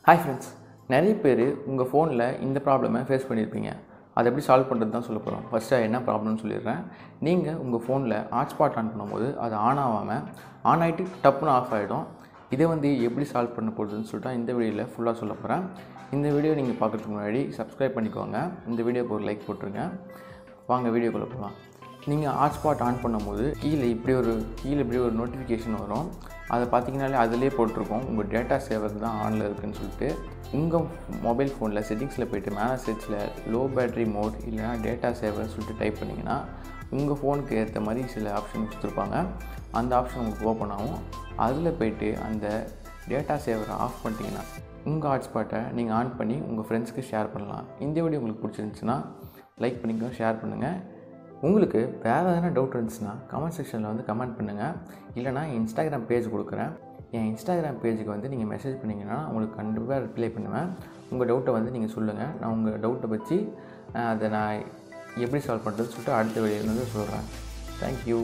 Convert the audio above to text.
Hi friends, நிறைய பேர் உங்கள் ஃபோனில் இந்த ப்ராப்ளமை ஃபேஸ் பண்ணியிருப்பீங்க. அதை எப்படி சால்வ் பண்ணுறது தான் சொல்ல போகிறோம். ஃபஸ்ட்டு என்ன ப்ராப்ளம்னு சொல்லிடுறேன். நீங்கள் உங்கள் ஃபோனில் ஹாட்ஸ்பாட் ஆன் பண்ணும்போது அது ஆன் ஆகாமல் ஆன் ஆகிட்டு டப்புன்னு ஆஃப் ஆகிடும். இதை எப்படி சால்வ் பண்ண போகுதுன்னு சொல்லிட்டு இந்த வீடியோவில் ஃபுல்லாக சொல்ல போகிறேன். இந்த வீடியோ நீங்கள் பார்க்குறதுக்கு முன்னாடி சப்ஸ்கிரைப் பண்ணிக்கோங்க. இந்த வீடியோக்கு ஒரு லைக் போட்டுருங்க. வாங்க வீடியோக்குள்ளே போகலாம். நீங்கள் ஹாட்ஸ்பாட் ஆன் பண்ணும்போது கீழே இப்படி ஒரு நோட்டிஃபிகேஷன் வரும். அதை பார்த்தீங்கனாலே அதிலே போட்டிருக்கோம் உங்கள் டேட்டா சேவர் தான் ஆனில் இருக்குதுன்னு சொல்லிட்டு. உங்கள் மொபைல் ஃபோனில் செட்டிங்ஸில் போய்ட்டு மேலே சர்ச்சில் லோ பேட்ரி மோட் இல்லைனா டேட்டா சேவர் சொல்லிட்டு டைப் பண்ணிங்கன்னா உங்கள் ஃபோனுக்கு ஏற்ற மாதிரி சில ஆப்ஷன் கொடுத்துருப்பாங்க. அந்த ஆப்ஷன் உங்களுக்கு ஓப்பன் ஆகும். அதில் போய்ட்டு அந்த டேட்டா சேவரை ஆஃப் பண்ணிட்டீங்கன்னா உங்கள் ஹாட்ஸ்பாட்டை நீங்கள் ஆன் பண்ணி உங்கள் ஃப்ரெண்ட்ஸ்க்கு ஷேர் பண்ணலாம். இந்த வீடியோ உங்களுக்கு பிடிச்சிருந்துச்சுன்னா லைக் பண்ணிக்கோ, ஷேர் பண்ணுங்கள். உங்களுக்கு வேறு எதனா டவுட் இருந்துச்சுன்னா கமெண்ட் செக்ஷனில் கமெண்ட் பண்ணுங்கள். இல்லைனா இன்ஸ்டாகிராம் பேஜ் கொடுக்குறேன். என் இன்ஸ்டாகிராம் பேஜுக்கு நீங்கள் மெசேஜ் பண்ணிங்கன்னா உங்களுக்கு கண்டிப்பாக ரிப்ளை பண்ணுவேன். உங்கள் டவுட்டை நீங்கள் சொல்லுங்கள். நான் உங்கள் டவுட்டை வச்சு அதை நான் எப்படி சால்வ் பண்ணுறதுன்னு சொல்லிட்டு அடுத்த வீடியோவில் சொல்கிறேன். தேங்க்யூ.